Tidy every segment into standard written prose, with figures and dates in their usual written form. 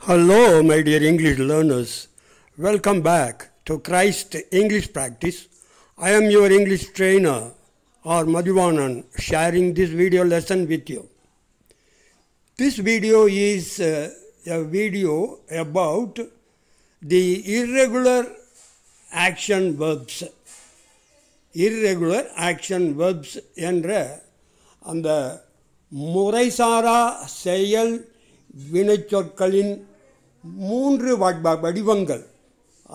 Hello, my dear English learners. Welcome back to Christ English Practice. I am your English trainer, R. Madhuvanan, sharing this video lesson with you. This video is a video about the irregular action verbs. Irregular action verbs என்ற அந்த முறைசாரா செயல் வினைச்சொற்களின் மூன்று வடிவங்கள்,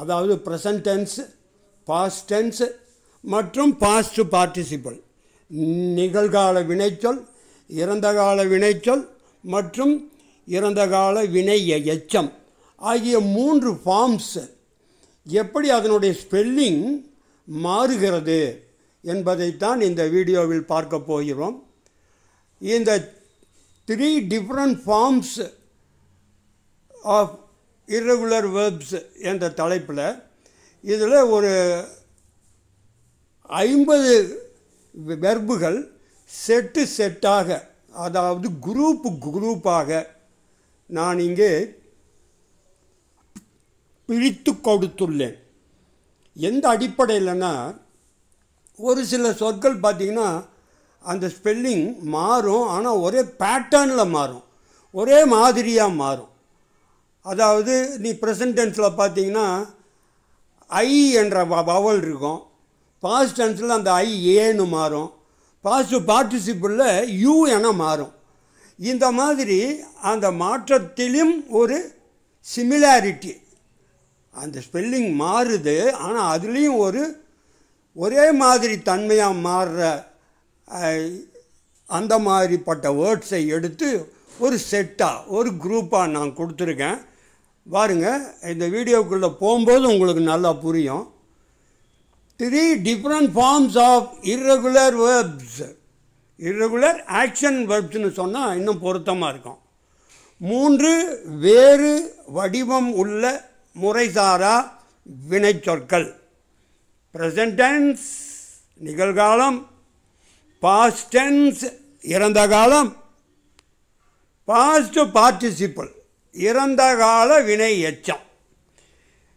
அதாவது present tense, past tense மற்றும் past participle, நிகழ்கால வினைச்சொல், இறந்தகால வினைச்சொல் மற்றும் இறந்தகால வினை எச்சம் ஆகிய மூன்று ஃபார்ம்ஸ் எப்படி அதனுடைய ஸ்பெல்லிங் மாறுகிறது என்பதைத்தான் இந்த வீடியோவில் பார்க்க போகிறோம். இந்த 3 different forms of irregular verbs என்ற தலைப்பில் இதில் ஒரு 50 வெர்புகள் செட்டாக, அதாவது குரூப்பாக நான் இங்கே பிரித்து கொடுத்துள்ளேன். எந்த அடிப்படையில்னா, ஒரு சில சொற்கள் பார்த்திங்கன்னா அந்த ஸ்பெல்லிங் மாறும், ஆனால் ஒரே பேட்டர்னில் மாறும், ஒரே மாதிரியாக மாறும். அதாவது நீ ப்ரெசன்ட் டென்ஸில் பார்த்தீங்கன்னா ஐ என்ற வவல் இருக்கும், பாஸ்ட் டென்ஸில் அந்த ஐ ஏன்னு மாறும், பாஸ்ட் பார்ட்டிசிபிளில் யூ என மாறும். இந்த மாதிரி அந்த மாற்றத்திலும் ஒரு சிமிலாரிட்டி, அந்த ஸ்பெல்லிங் மாறுது, ஆனால் அதுலேயும் ஒரே மாதிரி தன்மையாக மாறுற அந்த மாதிரிப்பட்ட வேர்ட்ஸை எடுத்து ஒரு செட்டாக, ஒரு குரூப்பாக நான் கொடுத்துருக்கேன். பாருங்கள், இந்த வீடியோக்குள்ளே போகும்போது உங்களுக்கு நல்லா புரியும். 3 different forms of irregular verbs, irregular action verbsனு சொன்னால் இன்னும் பொருத்தமாக இருக்கும். 3 வேறு வடிவம் உள்ள முறைசாரா வினைச்சொற்கள். ப்ரெசன்ட் டென்ஸ் நிகழ்காலம், பாஸ்ட் டென்ஸ் இறந்த காலம், பாஸ்ட் பார்ட்டிசிபிள் இறந்த கால வினை எச்சம்.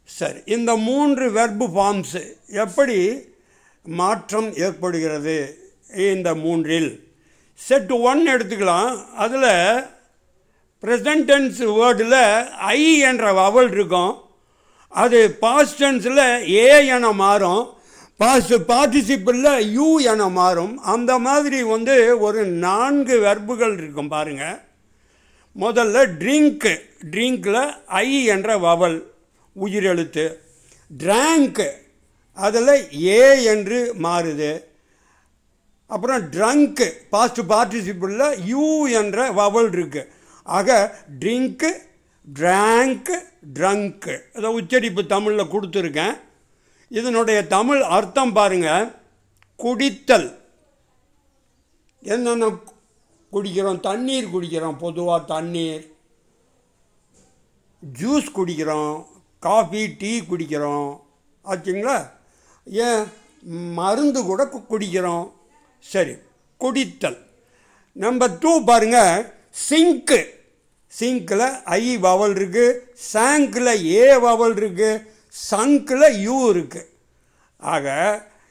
சரி, இந்த 3 வெர்பு ஃபார்ம்ஸ் எப்படி மாற்றம் ஏற்படுகிறது இந்த 3இல்? செட் 1 எடுத்துக்கலாம். அதில் ப்ரெசன்ட் டென்ஸ் வேர்டில் ஐ என்ற வவல் இருக்கும், அது பாஸ்ட் டென்ஸில் ஏ என மாறும், பாஸ்ட் பார்ட்டிசிபிளில் யூ என மாறும். அந்த மாதிரி ஒரு 4 வெர்புகள் இருக்கும் பாருங்கள். முதல்ல ட்ரிங்கில் ஐ என்ற வவல் உயிரெழுத்து. ட்ராங்க் அதில் ஏ என்று மாறுது. அப்புறம் ட்ரங்க்கு பாஸ்ட் பார்ட்டிசிபிளில் யூ என்ற வவல் இருக்குது. ஆக ட்ரிங்க்கு, ட்ராங்க்கு, ட்ரங்க்கு, அதை உச்சரிப்பு தமிழில் கொடுத்துருக்கேன். இதனுடைய தமிழ் அர்த்தம் பாருங்கள், குடித்தல். என்னென்ன குடிக்கிறோம்? தண்ணீர் குடிக்கிறோம், பொதுவாக தண்ணீர், ஜூஸ் குடிக்கிறோம், காஃபி, டீ குடிக்கிறோம், ஆச்சுங்களா? ஏன் மருந்து கூட குடிக்கிறோம். சரி, குடித்தல். நம்பர் 2 பாருங்கள், சிங்க்கு. சிங்கில் ஐ வவல் இருக்குது, சாங்கில் ஏ வவல் இருக்குது, சங்கில் யூ இருக்குது. ஆக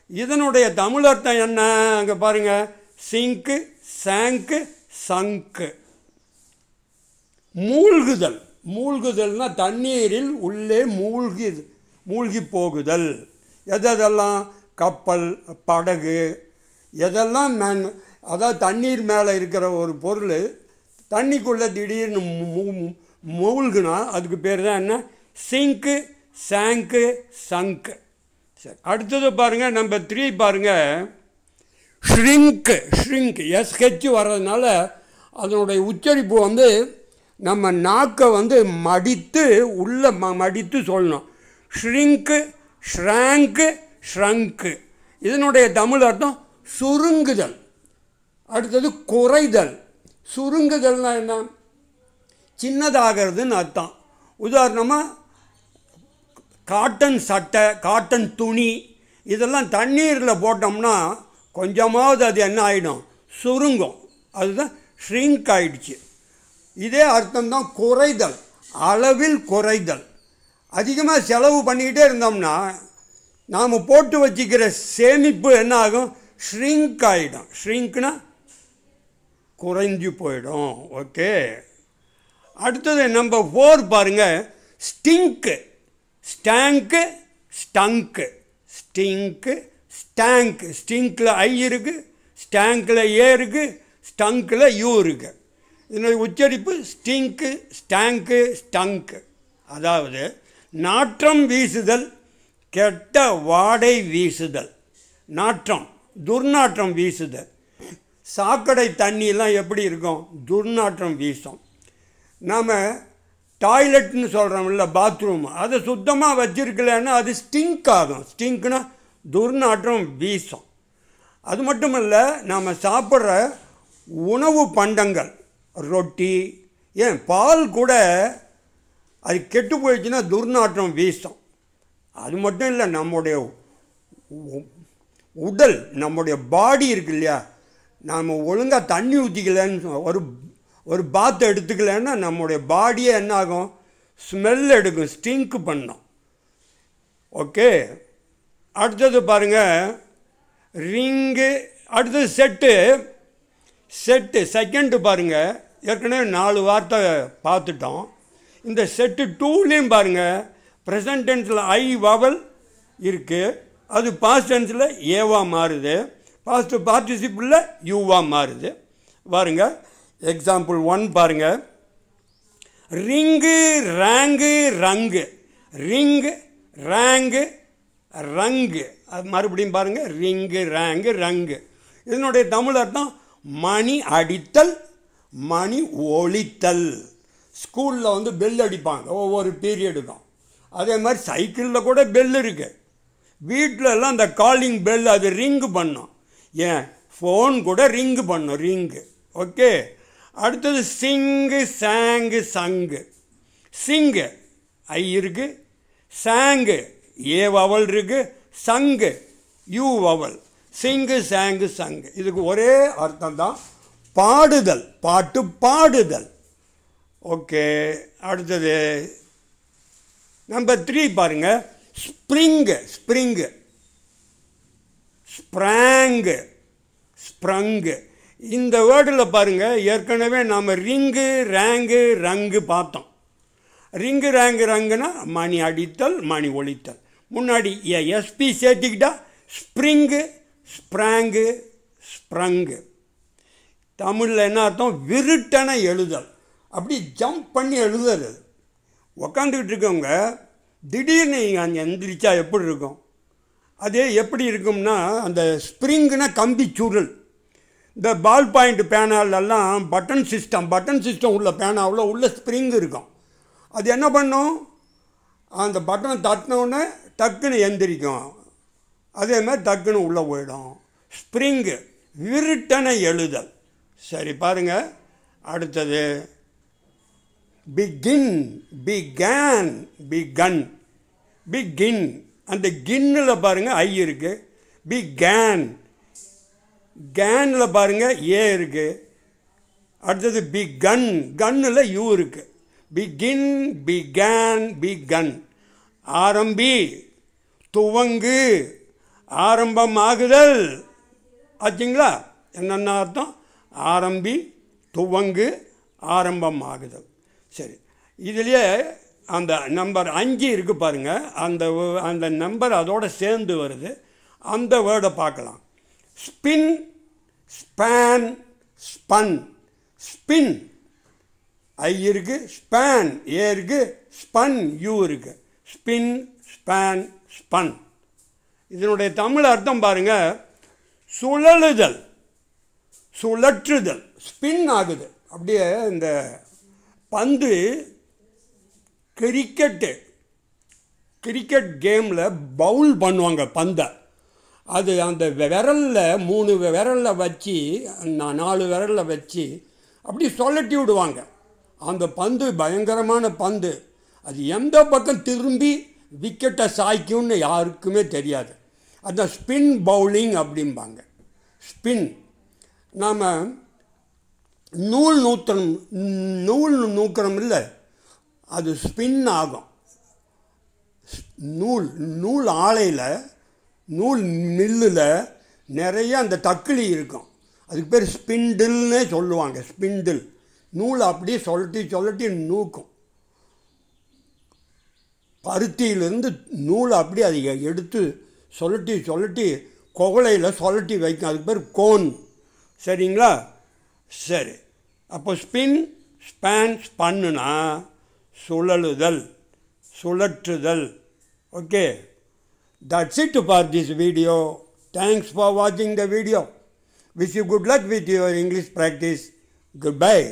இதனுடைய தமிழ் அர்த்தம் என்ன? அங்கே பாருங்கள், சிங்க்கு, சாங்க்கு, சங்கு. மூழ்குதல். மூழ்குதல்னால் தண்ணீரில் உள்ளே மூழ்கி போகுதல். எதெல்லாம்? கப்பல், படகு, எதெல்லாம் அதாவது தண்ணீர் மேலே இருக்கிற ஒரு பொருள் தண்ணிக்குள்ளே திடீர்னு மூழ்குனா அதுக்கு பேர் தான் என்ன? சிங்க்கு, சாங்கு, சங்கு. சரி, அடுத்தது பாருங்கள், நம்பர் 3 பாருங்கள், ஷ்ரிங்க். எஸ்ஹெச் வர்றதுனால அதனுடைய உச்சரிப்பு நம்ம நாக்கை மடித்து உள்ளே மடித்து சொல்லணும். ஷ்ரிங்க்கு, ஷ்ராங்கு, ஷ்ரங்கு. இதனுடைய தமிழ் அர்த்தம் சுருங்குதல். அடுத்தது குறைதல். சுருங்குதல்னால் என்ன? சின்னதாகிறதுன்னு அர்த்தம். உதாரணமாக காட்டன் சட்டை, காட்டன் துணி, இதெல்லாம் தண்ணீரில் போட்டோம்னா கொஞ்சமாவது அது என்ன ஆகிடும்? சுருங்கும். அதுதான் ஷ்ரிங்க் ஆயிடுச்சு. இதே அர்த்தம்தான் குறைதல். அளவில் குறைதல். அதிகமாக செலவு பண்ணிக்கிட்டே இருந்தோம்னா நாம் போட்டு வச்சுக்கிற சேமிப்பு என்ன ஆகும்? ஷ்ரிங்க் ஆகிடும். ஷ்ரிங்க்னா குறைஞ்சி போயிடும். ஓகே, அடுத்தது நம்பர் 4 பாருங்கள். ஸ்டிங்க்கு. ஸ்டாங்க்கு, ஸ்டங்க்கு. ஸ்டிங்க்கு, ஸ்டாங்க்கு. ஸ்டிங்கில் ஐ இருக்குது, ஸ்டாங்கில் ஏ இருக்குது, ஸ்டங்கில் யூ இருக்குது. இதனுடைய உச்சரிப்பு ஸ்டிங்க்கு, ஸ்டாங்க்கு, ஸ்டங்க்கு. அதாவது நாற்றம் வீசுதல், கெட்ட வாடை வீசுதல். நாற்றம், துர்நாற்றம் வீசுதல். சாக்கடை தண்ணியெல்லாம் எப்படி இருக்கும்? துர்நாற்றம் வீசும். நாம் டாய்லெட்னு சொல்கிறோம்ல, பாத்ரூம், அதை சுத்தமாக வச்சுருக்கலன்னா அது ஸ்டிங்க் ஆகும். ஸ்டிங்க்னா துர்நாற்றம் வீசும். அது மட்டும் இல்லை, நாம் சாப்பிட்ற உணவு பண்டங்கள், ரொட்டி, ஏன் பால் கூட அது கெட்டு போயிடுச்சுன்னா துர்நாற்றம் வீசும். அது மட்டும் இல்லை, நம்முடைய உடல், நம்முடைய பாடி இருக்கு இல்லையா, நாம் ஒழுங்காக தண்ணி ஊற்றிக்கலன்னு, ஒரு பாத் எடுத்துக்கலன்னா நம்முடைய பாடியே என்ன ஆகும்? ஸ்மெல் எடுக்கும், ஸ்டிங்க் பண்ணும். ஓகே, அடுத்தது பாருங்கள். ரிங்கு. அடுத்தது செட்டு. செகண்டு பாருங்கள். ஏற்கனவே 4 வார்த்தை பார்த்துட்டோம். இந்த செட்டு 2லேயும் பாருங்கள், ப்ரெசன்ட் டென்ஸில் ஐ வவல் இருக்குது, அது பாஸ்ட் டென்ஸில் ஏவாக மாறுது, பாஸ்ட் பார்ட்டிசிபிளில் யூவாக மாறுது. பாருங்கள், எக்ஸாம்பிள் 1 பாருங்கள். Ring, rang, rung. Ring, rang, rung. அது மறுபடியும் பாருங்கள், ரிங்கு, ரேங்கு, ரங்கு. இதனுடைய தமிழ் அர்த்தம் மணி அடித்தல், மணி ஒலித்தல். ஸ்கூலில் வந்து பெல் அடிப்பாங்க ஒவ்வொரு பீரியடுக்கும். அதே மாதிரி சைக்கிளில் கூட பெல் இருக்குது. வீட்டிலலாம் அந்த காலிங் பெல், அது ரிங்கு பண்ணும். ஏன் ஃபோன் கூட ரிங்கு பண்ணும், ரிங்கு. ஓகே, அடுத்தது சிங்கு, சாங்கு, சங்கு. சிங்கு ஐ இருக்குது, சாங்கு ஏ வவல் இருக்குது, சங்கு யூ வவல். சிங்கு, சாங்கு, சங்கு. இதுக்கு ஒரே அர்த்தம் தான், பாடுதல், பாட்டு பாடுதல். ஓகே, அடுத்தது நம்பர் 3 பாருங்கள். ஸ்ப்ரிங்கு. ஸ்ப்ரிங்கு, ஸ்ப்ராங்கு, ஸ்ப்ரங்கு. இந்த வேர்டில் பாருங்கள், ஏற்கனவே நாம் ரிங்கு, ரேங்கு, ரங்கு பார்த்தோம். ரிங்கு, ரேங்கு, ரங்குனா மணி அடித்தல், மணி ஒலித்தல். முன்னாடி எஸ்பி சேர்த்துக்கிட்டா ஸ்ப்ரிங்கு, ஸ்ப்ராங்கு, ஸ்ப்ரங்கு. தமிழில் என்ன அர்த்தம்? விருட்டன எழுதல். அப்படி ஜம்ப் பண்ணி எழுதுறது. உக்காந்துக்கிட்டு இருக்கவங்க திடீர்னு அங்கே எந்திரிச்சா எப்படி இருக்கும்? அதே எப்படி இருக்கும்னா, அந்த ஸ்ப்ரிங்குனா கம்பி சுருள். இந்த பால் பாயிண்ட் பேனாலெல்லாம் பட்டன் சிஸ்டம் உள்ள பேனாவில் உள்ள ஸ்ப்ரிங் இருக்கும். அது என்ன பண்ணும்? அந்த பட்டனை தட்டினோடனே டக்குன்னு எந்திரிக்கும். அதே மாதிரி டக்குன்னு உள்ளே போயிடும். ஸ்ப்ரிங்கு, விருட்டனை எழுதல். சரி பாருங்கள், அடுத்தது பிகின், பிகான், பிகன். பிகின், அந்த கின்னில் பாருங்கள் ஐ இருக்குது. பிகான், கேனில் பாருங்கள் ஏ இருக்குது. அடுத்தது பிகன், கன்னில் யூ இருக்குது. Begin, began, begin. ஆரம்பி, துவங்கு, ஆரம்பம் ஆகுதல். ஆச்சுங்களா? என்னென்ன அர்த்தம்? ஆரம்பி, துவங்கு, ஆரம்பம் ஆகுதல். சரி, இதுலேயே அந்த நம்பர் 5 இருக்குது பாருங்கள். அந்த நம்பர் அதோடு சேர்ந்து வருது. அந்த வேர்டை பார்க்கலாம். Spin, span, spun. ஸ்பின் ஐ இருக்குது, ஸ்பேன் ஏ இருக்குது, ஸ்பன் யூ இருக்குது. Spin, span, spun. இதனுடைய தமிழ் அர்த்தம் பாருங்கள், சுழலுதல், சுழற்றுதல். ஸ்பின் ஆகுது. அப்படியே இந்த பந்து கிரிக்கெட் கேமில் பவுல் பண்ணுவாங்க பந்தை. அது அந்த விரலில் 3 விரலில் வச்சு, 4 விரலில் வச்சு அப்படி சுழட்டி விடுவாங்க. அந்த பந்து பயங்கரமான பந்து. அது எந்த பக்கம் திரும்பி விக்கெட்டை சாய்க்கும்னு யாருக்குமே தெரியாது. அந்த ஸ்பின் பவுலிங் அப்படிம்பாங்க. ஸ்பின். நாம் நூல் நூக்கிறோம் இல்லை, அது ஸ்பின் ஆகும். நூல் ஆலையில் நூல் மில்லில் நிறைய அந்த தக்கிளி இருக்கும். அதுக்கு பேர் ஸ்பிண்டில்னே சொல்லுவாங்க. ஸ்பிண்டில் நூலை அப்படியே சொல்லட்டி நூக்கும். பருத்தியிலேருந்து நூலை அப்படியே அதை எடுத்து சொல்லட்டி குவளையில் சொல்லட்டி வைக்கும். அதுக்கு பேர் கோன். சரிங்களா? சரி. அப்போ ஸ்பன்னுனா சுழலுதல், சுழற்றுதல். Okay, that's it for this video. Thanks for watching the video. Wish you good luck with your English practice. Goodbye.